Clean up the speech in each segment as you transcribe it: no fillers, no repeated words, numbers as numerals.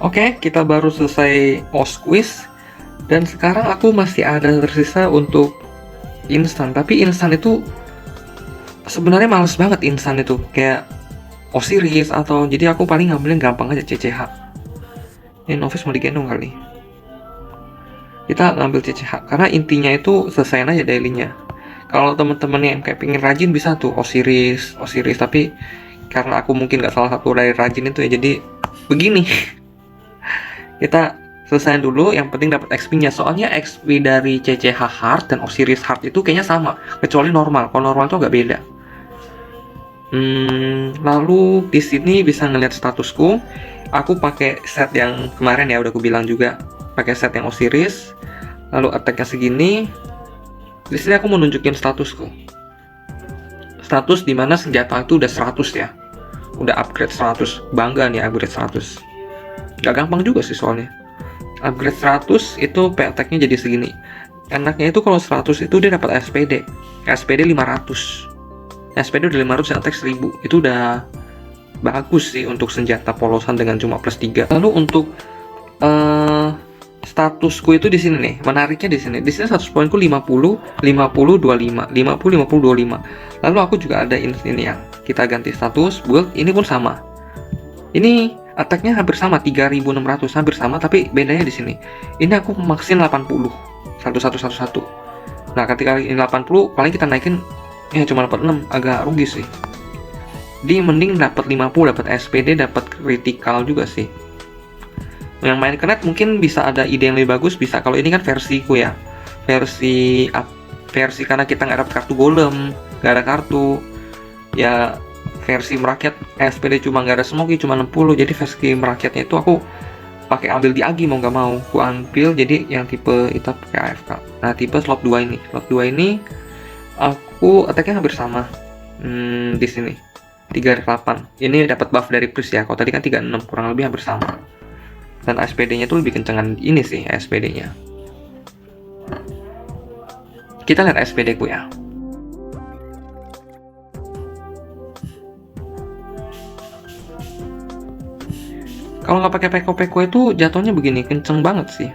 Oke, kita baru selesai OSQuiz dan sekarang aku masih ada tersisa untuk instan. Tapi instan itu sebenarnya males banget instan itu, kayak O-series atau jadi aku paling ngambilin gampang aja CCH. Ini Novis mau digendong kali. Kita ngambil CCH karena intinya itu selesaiin aja dailynya. Kalau teman-teman yang kayak pengen rajin bisa tuh O-series, tapi karena aku mungkin nggak salah satu dari rajin itu ya, jadi begini. Kita selesaiin dulu, yang penting dapat XP-nya. Soalnya XP dari CCH Hard dan O-series Hard itu kayaknya sama, kecuali normal. Kalau normal itu agak beda. Lalu di sini bisa ngeliat statusku. Aku pakai set yang kemarin ya, udah aku bilang juga. Pakai set yang O-series. Lalu attack-nya segini. Di sini aku mau nunjukin statusku. Status dimana senjata itu udah 100 ya. Udah upgrade 100. Bangga nih upgrade 100. Gak gampang juga sih soalnya. Upgrade 100 itu attack-nya jadi segini. Enaknya itu kalau 100 itu dia dapat SPD. SPD 500. SPD udah 500 dan attack 1000. Itu udah bagus sih untuk senjata polosan dengan cuma plus 3. Lalu untuk statusku itu di sini nih, menariknya di sini. Di sini status poinku 50, 50, 25, 50, 50, 25. Lalu aku juga ada ini yang kita ganti status build, ini pun sama. Ini attack-nya hampir sama, 3600, hampir sama, tapi bedanya di sini. Ini aku maksin 80, 1111. Nah, ketika ini 80, paling kita naikin ya cuma dapat 6, agak rugi sih. Di mending dapat 50, dapat SPD, dapat critical juga sih. Yang main Knight mungkin bisa ada ide yang lebih bagus, bisa. Kalau ini kan versiku ya, versi karena kita nggak dapat kartu golem, nggak ada kartu ya, versi merakyat SPD cuma nggak ada smoky, cuma 60. Jadi versi merakyatnya itu aku pakai ambil di Agi, mau nggak mau aku ambil jadi yang tipe itu pakai AFK. Nah, tipe slot 2 ini aku attack-nya hampir sama. Di sini 38. Ini dapat buff dari Priest ya. Kalau tadi kan 36, kurang lebih hampir sama. Dan SPD-nya tuh lebih kencengan ini sih SPD-nya. Kita lihat SPD ku ya. Kalau nggak pakai peko-peko itu jatuhnya begini, kenceng banget sih.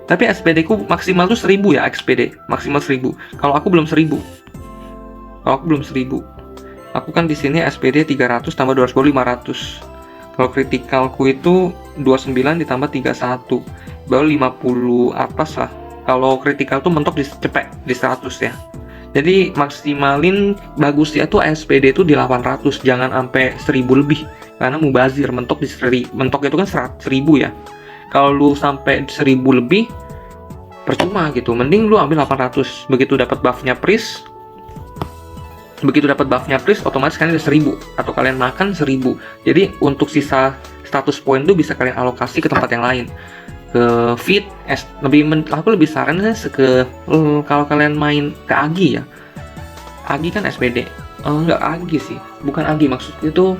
Tapi SPD ku maksimal tuh 1000 ya, XPD maksimal 1000. Kalau aku belum 1000. Aku kan di sini SPD 300 tambah 200 500. Kalau kritikalku itu 29 ditambah 31, baru 50 atas lah. Kalau kritikal tuh mentok di cepet di 100 ya. Jadi maksimalin bagusnya tuh SPD itu di 800, jangan sampai 1000 lebih. Karena mubazir, mentok itu kan 1000 ya. Kalau lu sampai 1000 lebih percuma gitu. Mending lu ambil 800. Begitu dapat buffnya Priest, otomatis kalian ada 1000 atau kalian makan 1000. Jadi untuk sisa status point itu bisa kalian alokasi ke tempat yang lain, ke feed. Aku lebih sarannya kalau kalian main ke Agi ya. Agi kan SPD. Enggak Agi sih, bukan Agi, maksudnya itu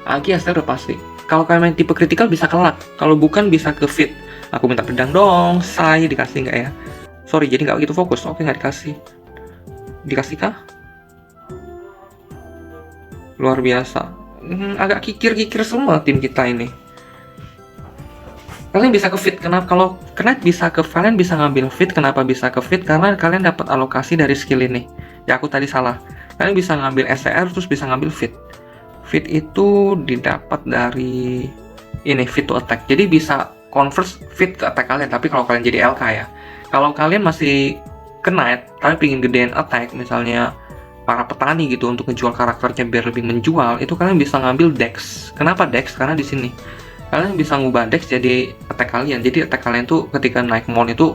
Agi STR udah pasti. Kalau kalian main tipe kritikal bisa kelak, kalau bukan bisa ke feed. Aku minta pedang dong, saya dikasih nggak ya? Sorry, jadi nggak gitu fokus. Oke, nggak dikasih. Dikasih kah? Luar biasa. Agak kikir-kikir semua tim kita ini. Kalian bisa ke feed. Kenapa? Kalau Knight bisa ke kalian bisa ngambil feed. Kenapa bisa ke feed? Karena kalian dapat alokasi dari skill ini. Ya, aku tadi salah. Kalian bisa ngambil STR terus bisa ngambil feed. Feed itu didapat dari ini, feed to attack. Jadi bisa convert feed ke attack kalian. Tapi kalau kalian jadi LK ya. Kalau kalian masih ke Knight tapi pingin gedein attack, misalnya para petani gitu, untuk ngejual karakternya biar lebih menjual, itu kalian bisa ngambil Dex. Kenapa Dex? Karena di sini kalian bisa ngubah Dex jadi attack kalian. Jadi attack kalian tuh ketika naik mon itu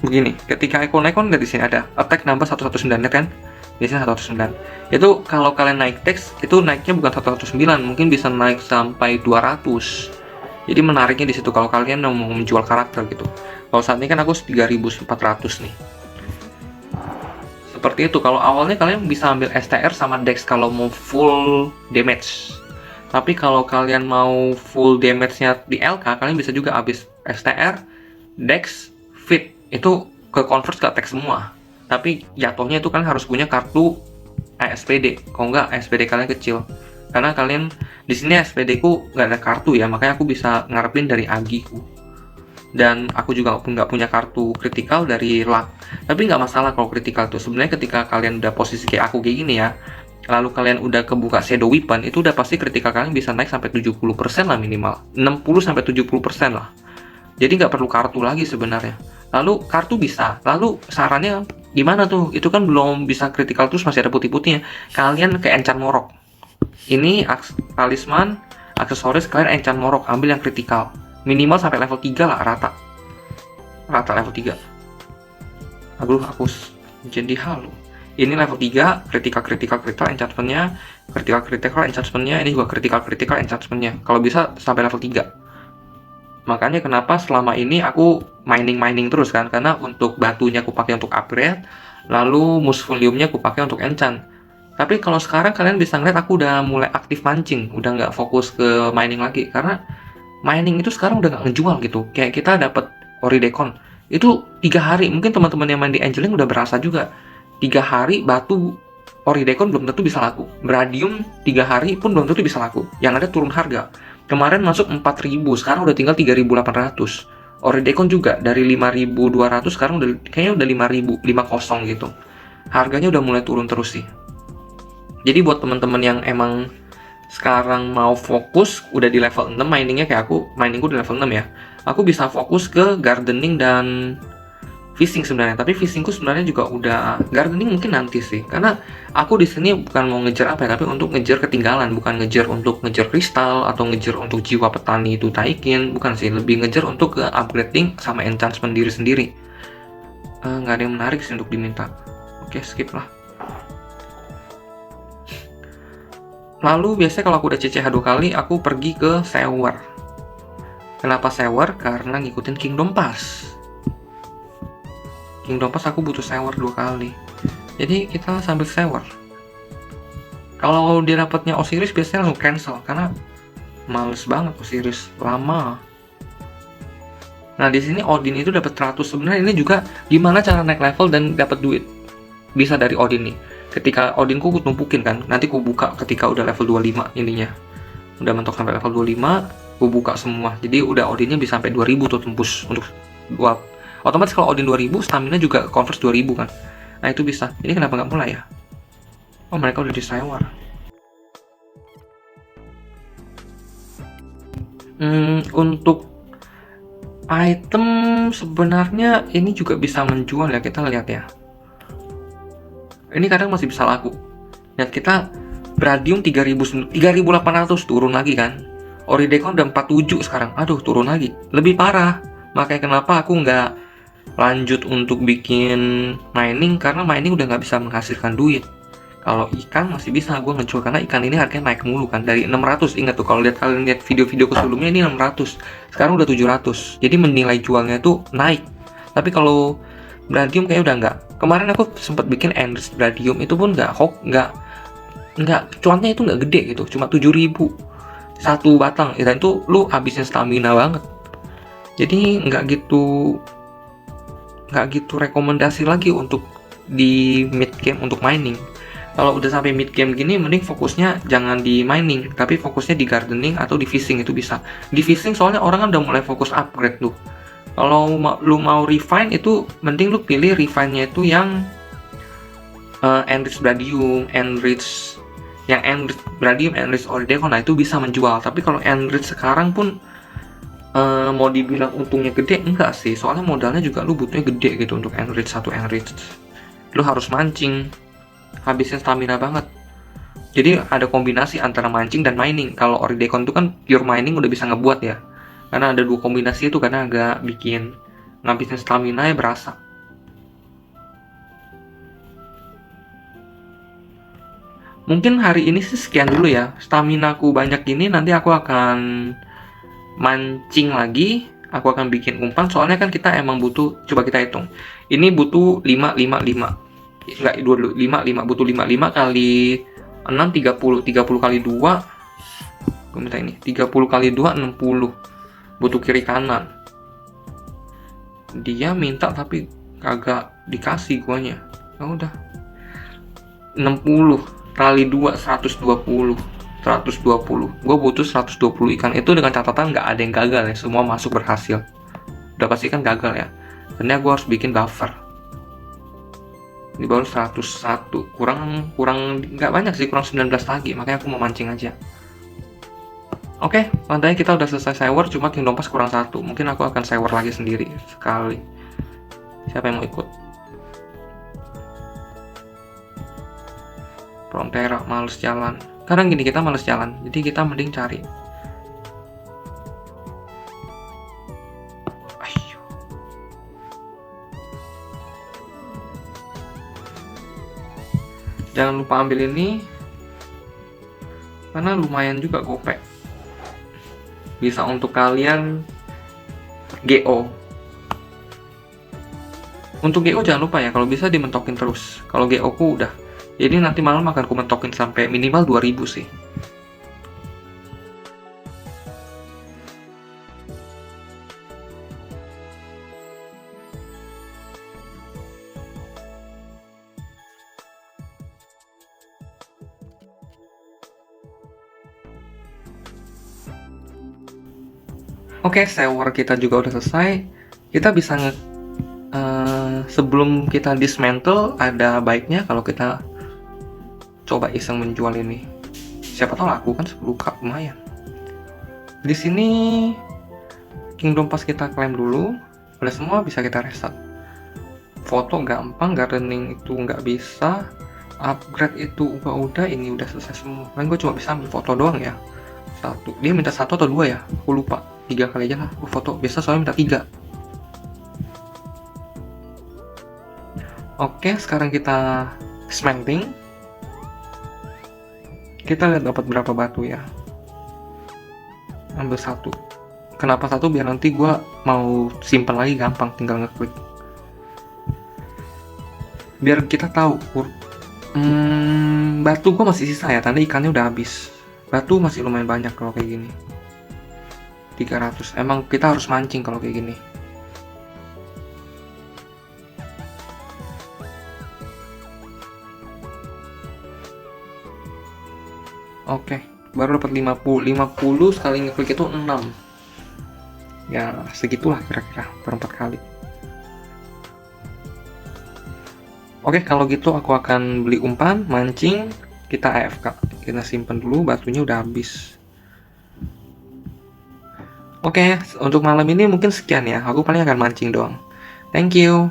begini. Ketika Echo naik mon, di sini ada attack nambah 119 ya kan? Di sini 109. Itu kalau kalian naik Dex itu naiknya bukan 109, mungkin bisa naik sampai 200. Jadi menariknya di situ kalau kalian mau menjual karakter gitu. Kalau saat ini kan aku 3400 nih. Seperti itu. Kalau awalnya kalian bisa ambil STR sama Dex kalau mau full damage. Tapi kalau kalian mau full damage-nya di LK, kalian bisa juga habis STR, Dex, Fit. Itu ke convert ke attack semua. Tapi jatuhnya itu kan harus punya kartu SPD. Kalau nggak, SPD kalian kecil. karena kalian di sini SPD ku nggak ada kartu ya, makanya aku bisa ngarepin dari agiku. Dan aku juga nggak punya kartu kritikal dari luck. Tapi nggak masalah kalau kritikal tuh. Sebenarnya ketika kalian udah posisi kayak aku kayak gini ya, lalu kalian udah kebuka shadow weapon, itu udah pasti kritikal kalian bisa naik sampai 70% lah minimal, 60-70% lah. Jadi nggak perlu kartu lagi sebenarnya. Lalu kartu bisa, lalu sarannya gimana tuh? Itu kan belum bisa kritikal terus masih ada putih-putihnya. Kalian ke enchant morok. Ini talisman, aksesoris, kalian enchant morok, ambil yang kritikal. Minimal sampai level 3 lah, rata level 3. Aduh, aku jadi halu. Ini level 3, critical enchantment-nya, critical enchantment-nya, ini juga critical enchantment-nya. Kalau bisa sampai level 3. Makanya kenapa selama ini aku mining terus kan, karena untuk batunya aku pakai untuk upgrade, lalu musfoliumnya aku pakai untuk enchant. Tapi kalau sekarang kalian bisa ngeliat aku udah mulai aktif mancing, udah nggak fokus ke mining lagi, karena mining itu sekarang udah nggak ngejual gitu. Kayak kita dapat Oridecon itu 3 hari, mungkin teman-teman yang main di Angeling udah berasa juga, 3 hari batu Oridecon belum tentu bisa laku, Bradium 3 hari pun belum tentu bisa laku, yang ada turun harga. Kemarin masuk 4.000, sekarang udah tinggal 3.800. Oridecon juga dari 5.200 sekarang udah kayaknya udah 5.050 gitu. Harganya udah mulai turun terus sih. Jadi buat teman-teman yang emang sekarang mau fokus udah di level 6 miningnya kayak aku, miningku di level 6 ya. Aku bisa fokus ke gardening dan fishing sebenarnya, tapi fishingku sebenarnya juga udah, gardening mungkin nanti sih. Karena aku di sini bukan mau ngejar apa ya, tapi untuk ngejar ketinggalan, bukan ngejar untuk ngejar kristal atau ngejar untuk jiwa petani itu taikin, bukan sih, lebih ngejar untuk ke upgrading sama enchantment diri sendiri. Nggak ada yang menarik sih untuk diminta. Oke, skip lah. Lalu biasanya kalau aku udah CCH 2 kali, aku pergi ke sewer. Kenapa sewer? Karena ngikutin Kingdom Pass. Kingdom Pass aku butuh sewer 2 kali. Jadi kita sambil sewer. Kalau dia dapatnya Osiris biasanya langsung cancel, karena males banget Osiris, lama. Nah di sini Odin itu dapat 100. Sebenarnya ini juga gimana cara naik level dan dapat duit. Bisa dari Odin nih. Ketika Odin ku tumpukin kan, nanti ku buka ketika udah level 25 ininya. Udah mentok sampai level 25, ku buka semua. Jadi udah Odinnya bisa sampai 2000 tuh tembus untuk 2. Otomatis kalau Odin 2000, stamina juga converse 2000 kan. Nah itu bisa. Ini kenapa nggak mulai ya? Oh mereka udah di sewer. Untuk item sebenarnya ini juga bisa menjual ya, kita lihat ya. Ini kadang masih bisa laku. Lihat kita Bradium 3.800 turun lagi kan. Oridecon udah 47 sekarang. Aduh turun lagi. Lebih parah. Makanya kenapa aku nggak lanjut untuk bikin mining, karena mining udah nggak bisa menghasilkan duit. Kalau ikan masih bisa gue ngejual, karena ikan ini harganya naik mulu kan, dari 600. Ingat tuh kalau kalian lihat video-video sebelumnya ini 600, sekarang udah 700. Jadi menilai jualnya tuh naik. Tapi kalau Bradium kayaknya udah nggak. Kemarin aku sempat bikin Enrich Bradium, itu pun nggak cuannya itu nggak gede gitu, cuma 7.000 satu batang. Dan itu lu habisin stamina banget. Jadi nggak gitu rekomendasi lagi untuk di mid game untuk mining. Kalau udah sampai mid game gini, mending fokusnya jangan di mining, tapi fokusnya di gardening atau di fishing. Itu bisa di fishing, soalnya orang kan udah mulai fokus upgrade tuh. Kalau lu mau refine itu, mending lu pilih refine-nya itu yang Enrich Bradium, Enrich Bradium, Enrich Oridecon. Nah itu bisa menjual. Tapi kalau Enrich sekarang pun mau dibilang untungnya gede, enggak sih. Soalnya modalnya juga lu butuhnya gede gitu untuk satu Enrich. Lu harus mancing, habisin stamina banget. Jadi ada kombinasi antara mancing dan mining. Kalau Oridecon itu kan pure mining udah bisa ngebuat ya. Karena ada 2 kombinasi itu, karena agak bikin ngabisin stamina ya berasa. Mungkin hari ini sih sekian dulu ya. Stamina ku banyak ini, nanti aku akan mancing lagi. Aku akan bikin umpan, soalnya kan kita emang butuh, coba kita hitung. Ini butuh 555. Enggak, 55, butuh 55 kali 6, 30 kali 2. Gue minta ini, 30 kali 2, 60. Butuh kiri kanan. Dia minta tapi kagak dikasih guanya. Ya udah. 60 kali 2, 120. 120. Gue butuh 120 ikan itu dengan catatan nggak ada yang gagal ya, semua masuk berhasil. Udah pasti kan gagal ya. Dan gue harus bikin buffer. Ini baru 101, kurang nggak banyak sih, kurang 19 lagi, makanya aku mau mancing aja. Oke, pantainya kita udah selesai sewer, cuma Kingdom Pass kurang 1. Mungkin aku akan sewer lagi sendiri sekali. Siapa yang mau ikut? Frontera males jalan. Kadang gini, kita males jalan, jadi kita mending cari. Ayo. Jangan lupa ambil ini, karena lumayan juga gopek. Bisa untuk kalian GO. Untuk GO jangan lupa ya, kalau bisa dimentokin terus. Kalau GO ku udah. Jadi nanti malam akan ku mentokin sampai minimal 2000 sih. Oke, sewer kita juga udah selesai. Kita bisa sebelum kita dismantle, ada baiknya kalau kita coba iseng menjual ini. Siapa tahu laku kan 10k, lumayan. Di sini Kingdom Pass kita klaim dulu. Udah semua bisa kita reset. Foto gampang, gardening itu nggak bisa. Upgrade itu udah, ini udah selesai semua. Kan gue cuma bisa ambil foto doang ya. Satu. Dia minta 1 atau 2 ya? Aku lupa. 3 kali aja lah aku foto. Biasa soalnya minta 3. Oke, sekarang kita smelting. Kita lihat dapat berapa batu ya. Ambil 1. Kenapa 1? Biar nanti gua mau simpan lagi gampang, tinggal ngeklik. Biar kita tahu batu gua masih sisa ya, tanda ikannya udah habis. Batu masih lumayan banyak kalau kayak gini. 300. Emang kita harus mancing kalau kayak gini. Oke, baru dapat 50. 50 sekali ngeklik itu 6. Ya, segitulah kira-kira per 4 kali. Oke, kalau gitu aku akan beli umpan, mancing, kita AFK. Kita simpen dulu, batunya udah habis. Oke, untuk malam ini mungkin sekian ya. Aku paling akan mancing doang. Thank you.